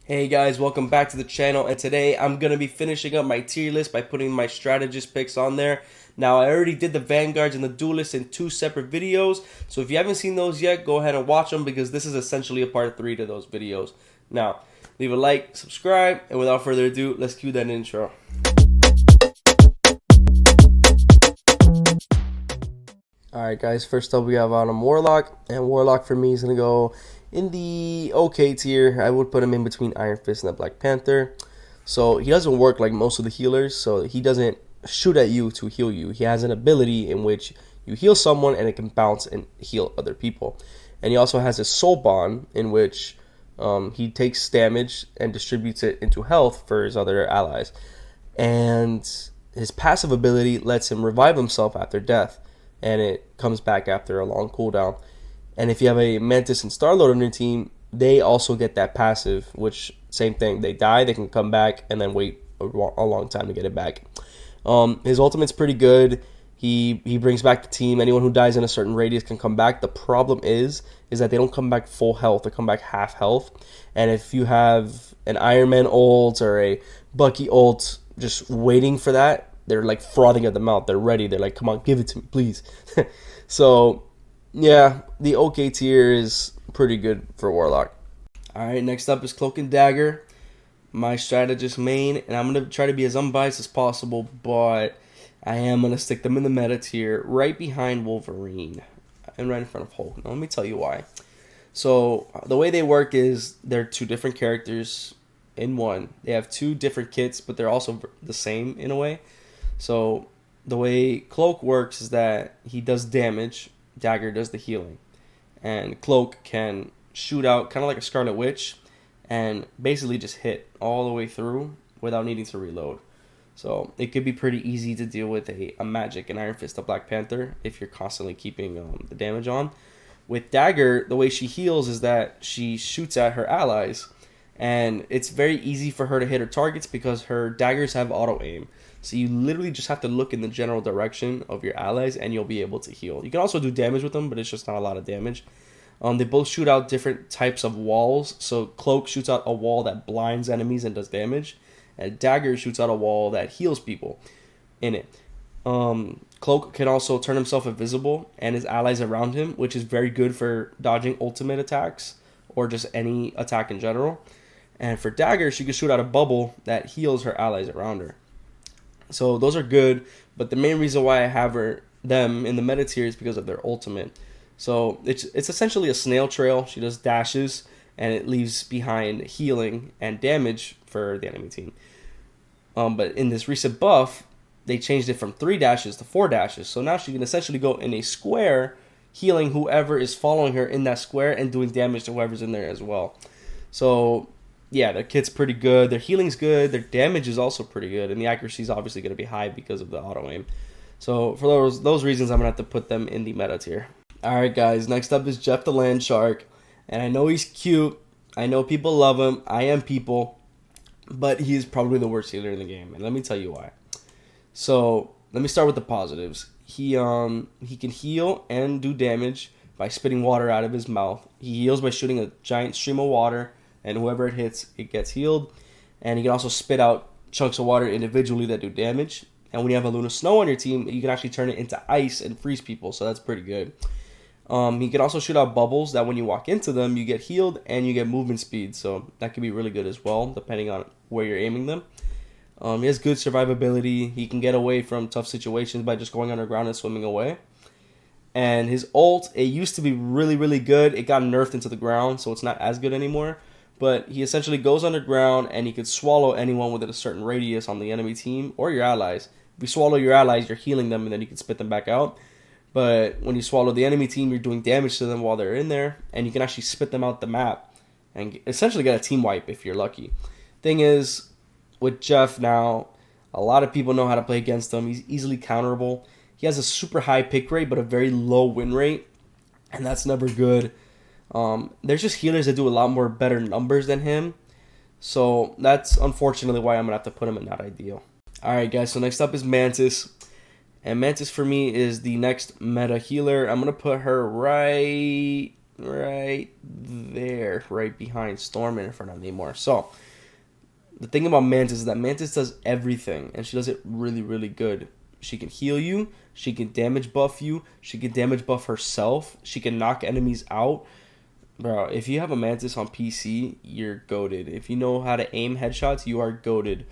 Hey guys, welcome back to the channel, and today I'm going to be finishing up my tier list by putting my strategist picks on there. Now, I already did the Vanguards and the Duelists in two separate videos, so if you haven't seen those yet, go ahead and watch them because this is essentially a part 3 to those videos. Now, leave a like, subscribe, and without further ado, let's cue that intro. Alright guys, first up we have Autumn Warlock, and Warlock for me is going to go in the okay tier. I would put him in between Iron Fist and the Black Panther. So he doesn't work like most of the healers, so he doesn't shoot at you to heal you. He has an ability in which you heal someone and it can bounce and heal other people. And he also has a soul bond in which he takes damage and distributes it into health for his other allies. And his passive ability lets him revive himself after death, and it comes back after a long cooldown. And if you have a Mantis and Starlord on your team, they also get that passive, which, same thing, they die, they can come back, and then wait a long time to get it back. His ultimate's pretty good. He brings back the team. Anyone who dies in a certain radius can come back. The problem is that they don't come back full health. They come back half health. And if you have an Iron Man ult or a Bucky ult just waiting for that, they're like frothing at the mouth. They're ready. They're like, come on, give it to me, please. So, yeah, the OK tier is pretty good for Warlock. Alright, next up is Cloak and Dagger, my strategist main, and I'm going to try to be as unbiased as possible, but I am going to stick them in the meta tier right behind Wolverine and right in front of Hulk. Now, let me tell you why. So, the way they work is they're two different characters in one. They have two different kits, but they're also the same in a way. So the way Cloak works is that he does damage, Dagger does the healing. And Cloak can shoot out kind of like a Scarlet Witch and basically just hit all the way through without needing to reload. So it could be pretty easy to deal with a Magic and Iron Fist of Black Panther if you're constantly keeping the damage on. With Dagger, the way she heals is that she shoots at her allies, and it's very easy for her to hit her targets because her daggers have auto aim. So you literally just have to look in the general direction of your allies and you'll be able to heal. You can also do damage with them, but it's just not a lot of damage. They both shoot out different types of walls. So Cloak shoots out a wall that blinds enemies and does damage, and Dagger shoots out a wall that heals people in it. Cloak can also turn himself invisible and his allies around him, which is very good for dodging ultimate attacks or just any attack in general. And for Dagger, she can shoot out a bubble that heals her allies around her. So those are good, but the main reason why I have them in the meta tier is because of their ultimate. So it's essentially a snail trail. She does dashes, and it leaves behind healing and damage for the enemy team. But in this recent buff, they changed it from 3 dashes to 4 dashes. So now she can essentially go in a square, healing whoever is following her in that square and doing damage to whoever's in there as well. So yeah, their kit's pretty good. Their healing's good. Their damage is also pretty good, and the accuracy is obviously going to be high because of the auto aim. So for those reasons, I'm gonna have to put them in the meta tier. All right, guys. Next up is Jeff the Land Shark, and I know he's cute. I know people love him. I am people, but he's probably the worst healer in the game, and let me tell you why. So let me start with the positives. He can heal and do damage by spitting water out of his mouth. He heals by shooting a giant stream of water, and whoever it hits, it gets healed. And he can also spit out chunks of water individually that do damage. And when you have a Luna Snow on your team, you can actually turn it into ice and freeze people, so that's pretty good. He can also shoot out bubbles that when you walk into them, you get healed and you get movement speed, so that can be really good as well, depending on where you're aiming them. He has good survivability. He can get away from tough situations by just going underground and swimming away. And his ult, it used to be really, really good. It got nerfed into the ground, so it's not as good anymore. But he essentially goes underground and he could swallow anyone within a certain radius on the enemy team or your allies. If you swallow your allies, you're healing them and then you can spit them back out. But when you swallow the enemy team, you're doing damage to them while they're in there, and you can actually spit them out the map and essentially get a team wipe if you're lucky. Thing is, with Jeff now, a lot of people know how to play against him. He's easily counterable. He has a super high pick rate but a very low win rate, and that's never good. There's just healers that do a lot more better numbers than him. So that's unfortunately why I'm going to have to put him in not ideal. Alright guys, so next up is Mantis. And Mantis for me is the next meta healer. I'm going to put her right right there, right behind Storm and in front of Namor. So the thing about Mantis is that Mantis does everything, and she does it really, really good. She can heal you, she can damage buff you, she can damage buff herself, she can knock enemies out. Bro, if you have a Mantis on PC, you're goated. If you know how to aim headshots, you are goated.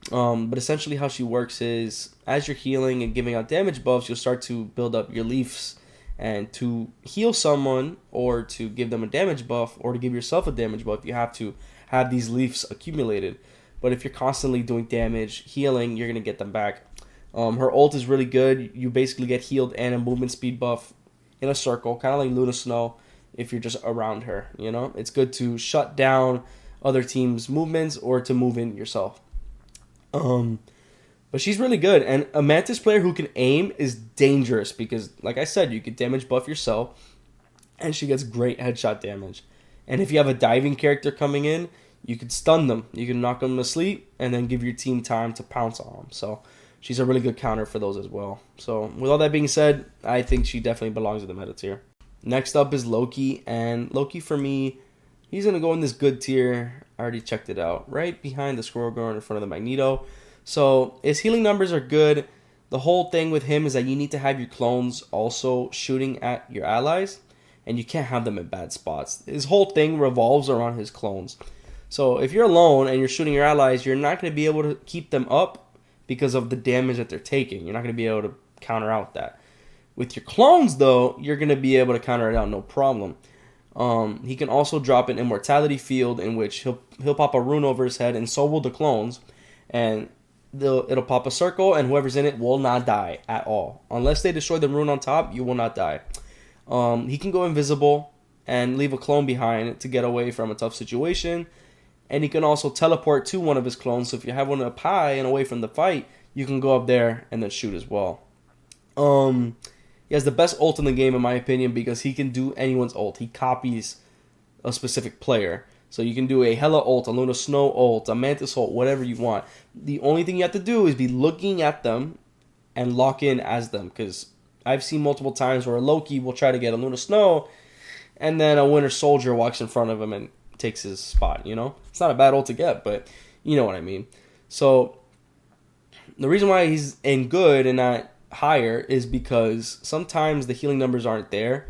But essentially how she works is, as you're healing and giving out damage buffs, you'll start to build up your leaves. And to heal someone, or to give them a damage buff, or to give yourself a damage buff, you have to have these leaves accumulated. But if you're constantly doing damage, healing, you're going to get them back. Her ult is really good. You basically get healed and a movement speed buff in a circle, kind of like Luna Snow, if you're just around her. You know, it's good to shut down other teams' movements or to move in yourself. But she's really good, and a Mantis player who can aim is dangerous because, like I said, you can damage buff yourself, and she gets great headshot damage. And if you have a diving character coming in, you can stun them, you can knock them to sleep, and then give your team time to pounce on them. So she's a really good counter for those as well. So with all that being said, I think she definitely belongs in the meta tier. Next up is Loki, and Loki for me, he's going to go in this good tier. I already checked it out. Right behind the Squirrel Girl in front of the Magneto. So his healing numbers are good. The whole thing with him is that you need to have your clones also shooting at your allies, and you can't have them in bad spots. His whole thing revolves around his clones. So if you're alone and you're shooting your allies, you're not going to be able to keep them up because of the damage that they're taking. You're not going to be able to counter out that. With your clones, though, you're going to be able to counter it out no problem. He can also drop an immortality field in which he'll pop a rune over his head, and so will the clones. And it'll pop a circle, and whoever's in it will not die at all. Unless they destroy the rune on top, you will not die. He can go invisible and leave a clone behind to get away from a tough situation. And he can also teleport to one of his clones. So if you have one up high and away from the fight, you can go up there and then shoot as well. He has the best ult in the game, in my opinion, because he can do anyone's ult. He copies a specific player. So you can do a Hela ult, a Luna Snow ult, a Mantis ult, whatever you want. The only thing you have to do is be looking at them and lock in as them. Because I've seen multiple times where a Loki will try to get a Luna Snow, and then a Winter Soldier walks in front of him and takes his spot, you know? It's not a bad ult to get, but you know what I mean. So the reason why he's in good and not higher is because sometimes the healing numbers aren't there.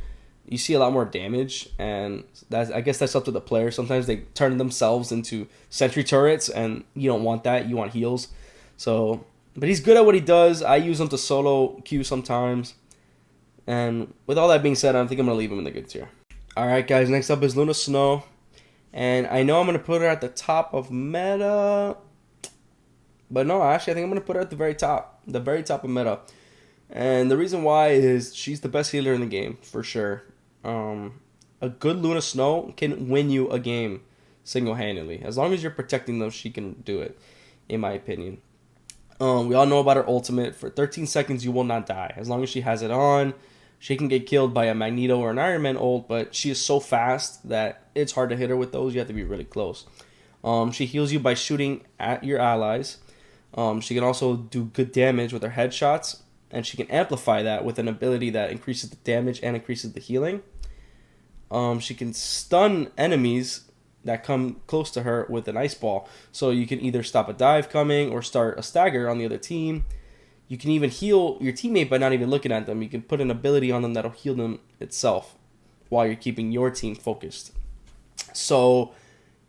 You see a lot more damage, and I guess that's up to the player. Sometimes they turn themselves into sentry turrets, and you don't want that. You want heals. So, but he's good at what he does. I use him to solo queue sometimes. And with all that being said, I think I'm going to leave him in the good tier. Alright guys, next up is Luna Snow. And I know I'm going to put her at the top of meta. But no, actually I think I'm going to put her at the very top. The very top of meta. And the reason why is she's the best healer in the game, for sure. A good Luna Snow can win you a game single-handedly. As long as you're protecting them, she can do it, in my opinion. We all know about her ultimate. For 13 seconds, you will not die. As long as she has it on, she can get killed by a Magneto or an Iron Man ult, but she is so fast that it's hard to hit her with those. You have to be really close. She heals you by shooting at your allies. She can also do good damage with her headshots, and she can amplify that with an ability that increases the damage and increases the healing. She can stun enemies that come close to her with an ice ball. So you can either stop a dive coming or start a stagger on the other team. You can even heal your teammate by not even looking at them. You can put an ability on them that'll heal them itself while you're keeping your team focused. So,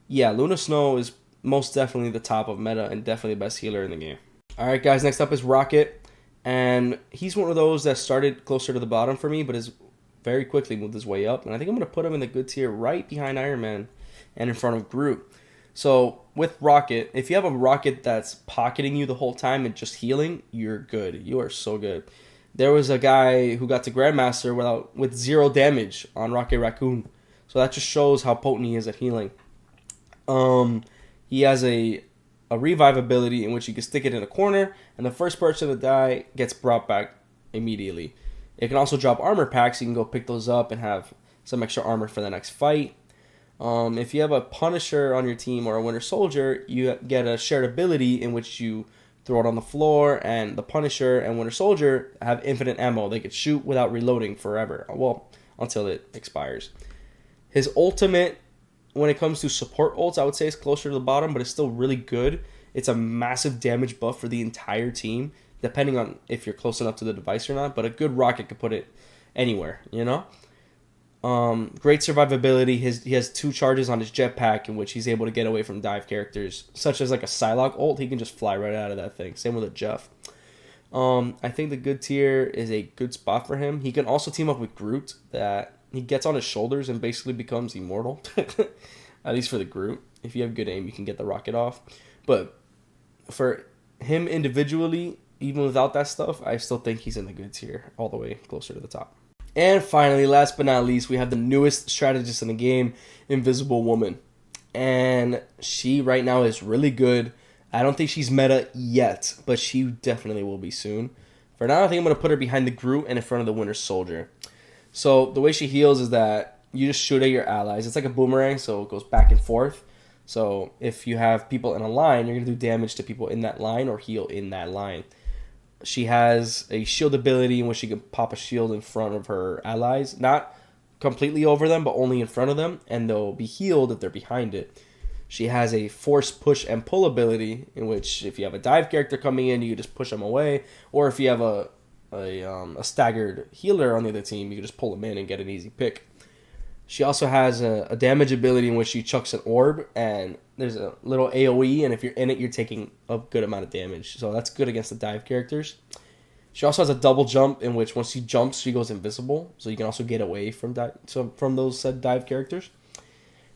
yeah, Luna Snow is most definitely the top of meta and definitely the best healer in the game. Alright guys, next up is Rocket. And he's one of those that started closer to the bottom for me, but has very quickly moved his way up. And I think I'm going to put him in the good tier right behind Iron Man and in front of Groot. So with Rocket, if you have a Rocket that's pocketing you the whole time and just healing, you're good. You are so good. There was a guy who got to Grandmaster with 0 damage on Rocket Raccoon. So that just shows how potent he is at healing. He has a revive ability in which you can stick it in a corner, and the first person to die gets brought back immediately. It can also drop armor packs, so you can go pick those up and have some extra armor for the next fight. If you have a Punisher on your team or a Winter Soldier, you get a shared ability in which you throw it on the floor, and the Punisher and Winter Soldier have infinite ammo. They could shoot without reloading forever. Well, until it expires. His ultimate, when it comes to support ults, I would say is closer to the bottom, but it's still really good. It's a massive damage buff for the entire team, depending on if you're close enough to the device or not. But a good rocket could put it anywhere, you know? Great survivability. He has 2 charges on his jetpack in which he's able to get away from dive characters, such as like a Psylocke ult. He can just fly right out of that thing. Same with a Jeff. I think the good tier is a good spot for him. He can also team up with Groot, that he gets on his shoulders and basically becomes immortal. At least for the Groot. If you have good aim, you can get the rocket off. But for him individually, even without that stuff, I still think he's in the good tier, all the way closer to the top. And finally, last but not least, we have the newest strategist in the game, Invisible Woman. And she right now is really good. I don't think she's meta yet, but she definitely will be soon. For now, I think I'm going to put her behind the Groot and in front of the Winter Soldier. So the way she heals is that you just shoot at your allies. It's like a boomerang, so it goes back and forth. So if you have people in a line, you're going to do damage to people in that line or heal in that line. She has a shield ability in which she can pop a shield in front of her allies. Not completely over them, but only in front of them. And they'll be healed if they're behind it. She has a force, push, and pull ability in which if you have a dive character coming in, you can just push them away. Or if you have a staggered healer on the other team, you can just pull them in and get an easy pick. She also has a damage ability in which she chucks an orb, and there's a little AoE, and if you're in it, you're taking a good amount of damage. So that's good against the dive characters. She also has a double jump in which once she jumps, she goes invisible, so you can also get away from those said dive characters.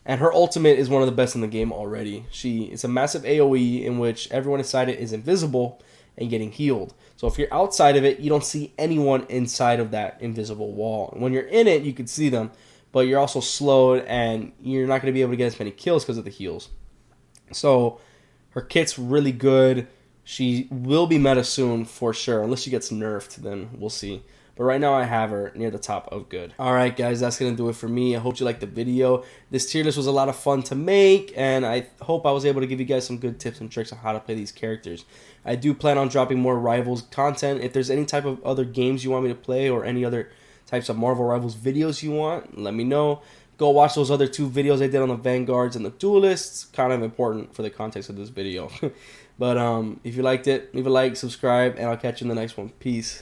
And her ultimate is one of the best in the game already. It's a massive AoE in which everyone inside it is invisible and getting healed. So if you're outside of it, you don't see anyone inside of that invisible wall. And when you're in it, you can see them, but you're also slowed and you're not going to be able to get as many kills because of the heals. So her kit's really good. She will be meta soon for sure, unless she gets nerfed, then we'll see. But right now I have her near the top of good. Alright guys, that's going to do it for me. I hope you liked the video. This tier list was a lot of fun to make, and I hope I was able to give you guys some good tips and tricks on how to play these characters. I do plan on dropping more Rivals content. If there's any type of other games you want me to play or any other types of Marvel Rivals videos you want, let me know. Go watch those other 2 videos I did on the Vanguards and the Duelists. Kind of important for the context of this video. But if you liked it, leave a like, subscribe, and I'll catch you in the next one. Peace.